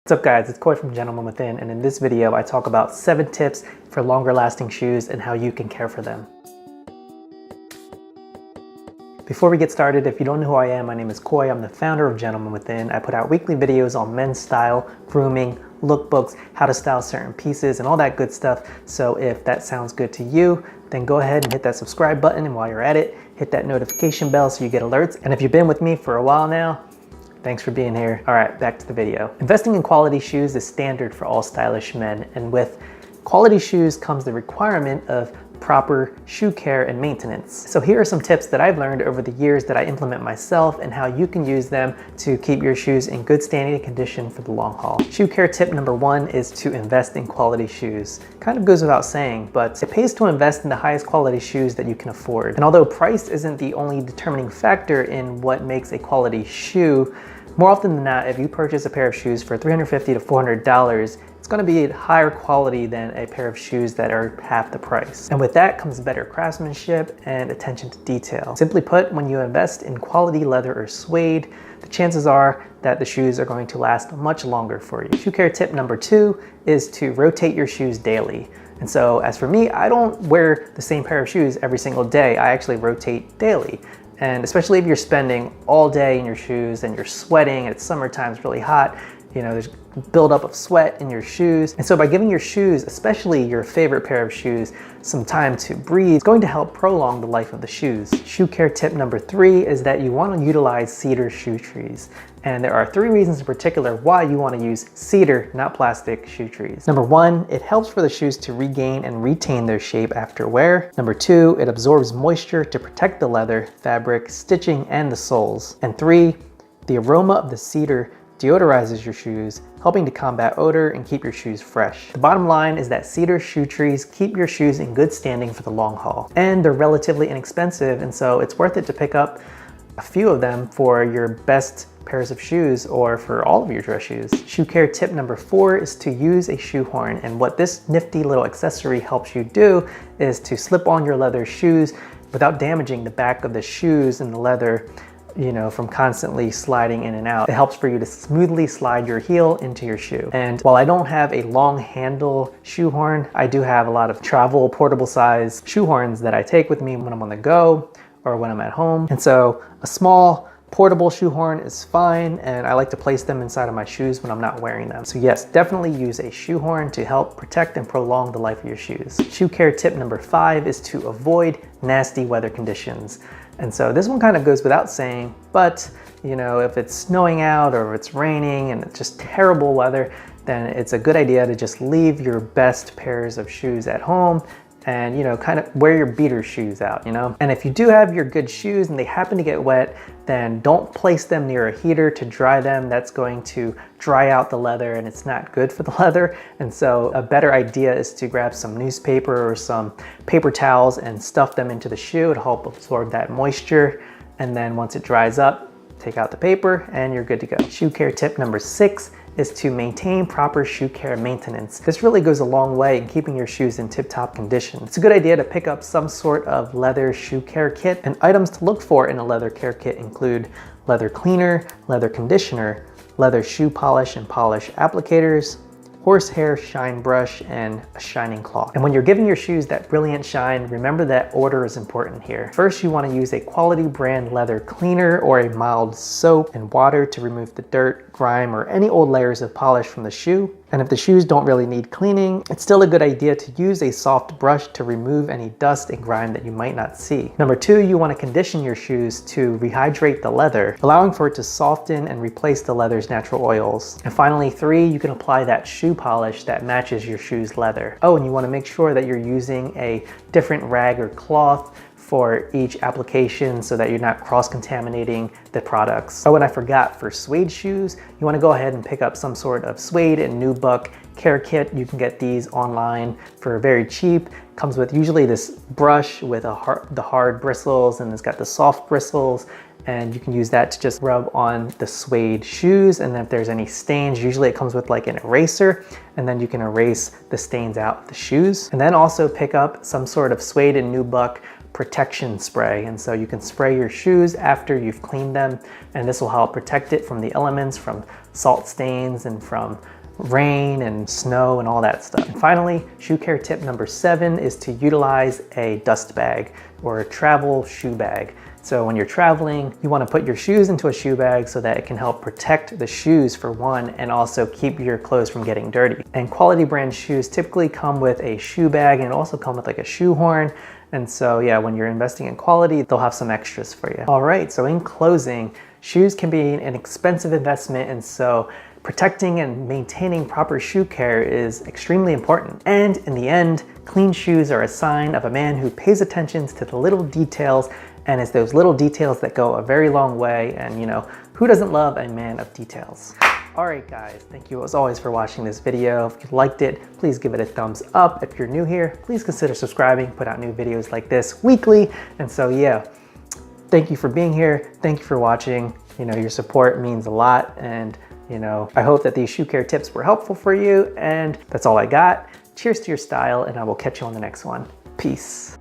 What's up guys, it's Koi from Gentleman Within, and in this video I talk about 7 tips for longer lasting shoes and how you can care for them. Before we get started, if you don't know who I am, my name is Koi. I'm the founder of Gentleman Within. I put out weekly videos on men's style, grooming, lookbooks, how to style certain pieces, and all that good stuff. So if that sounds good to you, then go ahead and hit that subscribe button, and while you're at it, hit that notification bell so you get alerts. And if you've been with me for a while now, thanks for being here. All right, back to the video. Investing in quality shoes is standard for all stylish men, and with quality shoes comes the requirement of proper shoe care and maintenance. So here are some tips that I've learned over the years that I implement myself and how you can use them to keep your shoes in good standing and condition for the long haul. Shoe care tip number 1 is to invest in quality shoes. Kind of goes without saying, but it pays to invest in the highest quality shoes that you can afford. And although price isn't the only determining factor in what makes a quality shoe, more often than not, if you purchase a pair of shoes for $350 to $400, it's going to be higher quality than a pair of shoes that are half the price. And with that comes better craftsmanship and attention to detail. Simply put, when you invest in quality leather or suede, the chances are that the shoes are going to last much longer for you. Shoe care tip number 2 is to rotate your shoes daily. And so as for me, I don't wear the same pair of shoes every single day. I actually rotate daily. And especially if you're spending all day in your shoes and you're sweating and it's summertime, it's really hot, you know, there's buildup of sweat in your shoes. And so by giving your shoes, especially your favorite pair of shoes, some time to breathe, it's going to help prolong the life of the shoes. Shoe care tip number 3 is that you want to utilize cedar shoe trees. And there are 3 reasons in particular why you want to use cedar, not plastic, shoe trees. Number 1, it helps for the shoes to regain and retain their shape after wear. Number 2, it absorbs moisture to protect the leather, fabric, stitching, and the soles. And 3, the aroma of the cedar deodorizes your shoes, helping to combat odor and keep your shoes fresh. The bottom line is that cedar shoe trees keep your shoes in good standing for the long haul. And they're relatively inexpensive, and so it's worth it to pick up a few of them for your best pairs of shoes or for all of your dress shoes. Shoe care tip number 4 is to use a shoehorn. And what this nifty little accessory helps you do is to slip on your leather shoes without damaging the back of the shoes and the leather, you know, from constantly sliding in and out. It helps for you to smoothly slide your heel into your shoe. And while I don't have a long handle shoehorn, I do have a lot of travel portable size shoehorns that I take with me when I'm on the go or when I'm at home. And so a small portable shoehorn is fine, and I like to place them inside of my shoes when I'm not wearing them. So yes, definitely use a shoehorn to help protect and prolong the life of your shoes. Shoe care tip number 5 is to avoid nasty weather conditions. And so this one kind of goes without saying, but you know, if it's snowing out or if it's raining and it's just terrible weather, then it's a good idea to just leave your best pairs of shoes at home and, you know, kind of wear your beater shoes out, you know? And if you do have your good shoes and they happen to get wet, then don't place them near a heater to dry them. That's going to dry out the leather and it's not good for the leather. And so a better idea is to grab some newspaper or some paper towels and stuff them into the shoe to help absorb that moisture. And then once it dries up, take out the paper and you're good to go. Shoe care tip number 6 is to maintain proper shoe care maintenance. This really goes a long way in keeping your shoes in tip-top condition. It's a good idea to pick up some sort of leather shoe care kit, and items to look for in a leather care kit include leather cleaner, leather conditioner, leather shoe polish and polish applicators, horsehair shine brush, and a shining cloth. And when you're giving your shoes that brilliant shine, remember that order is important here. First, you want to use a quality brand leather cleaner or a mild soap and water to remove the dirt, grime, or any old layers of polish from the shoe. And if the shoes don't really need cleaning, it's still a good idea to use a soft brush to remove any dust and grime that you might not see. Number 2, you want to condition your shoes to rehydrate the leather, allowing for it to soften and replace the leather's natural oils. And finally, 3, you can apply that shoe polish that matches your shoe's leather. Oh, and you want to make sure that you're using a different rag or cloth for each application so that you're not cross-contaminating the products. Oh, and I forgot, for suede shoes, you want to go ahead and pick up some sort of suede and nubuck care kit. You can get these online for very cheap. Comes with usually this brush with the hard bristles, and it's got the soft bristles, and you can use that to just rub on the suede shoes. And then if there's any stains, usually it comes with like an eraser, and then you can erase the stains out of the shoes. And then also pick up some sort of suede and nubuck protection spray. And so you can spray your shoes after you've cleaned them, and this will help protect it from the elements, from salt stains and from rain and snow and all that stuff. And finally, shoe care tip number 7 is to utilize a dust bag or a travel shoe bag. So when you're traveling, you want to put your shoes into a shoe bag so that it can help protect the shoes for one, and also keep your clothes from getting dirty. And quality brand shoes typically come with a shoe bag, and also come with like a shoehorn. And so yeah, when you're investing in quality, they'll have some extras for you. All right, so in closing, shoes can be an expensive investment, and so protecting and maintaining proper shoe care is extremely important. And in the end, clean shoes are a sign of a man who pays attention to the little details, and it's those little details that go a very long way. And you know, who doesn't love a man of details? All right guys, thank you as always for watching this video. If you liked it, please give it a thumbs up. If you're new here, please consider subscribing. Put out new videos like this weekly. And so yeah, thank you for being here. Thank you for watching. You know, your support means a lot, and you know, I hope that these shoe care tips were helpful for you. And that's all I got. Cheers to your style, and I will catch you on the next one. Peace.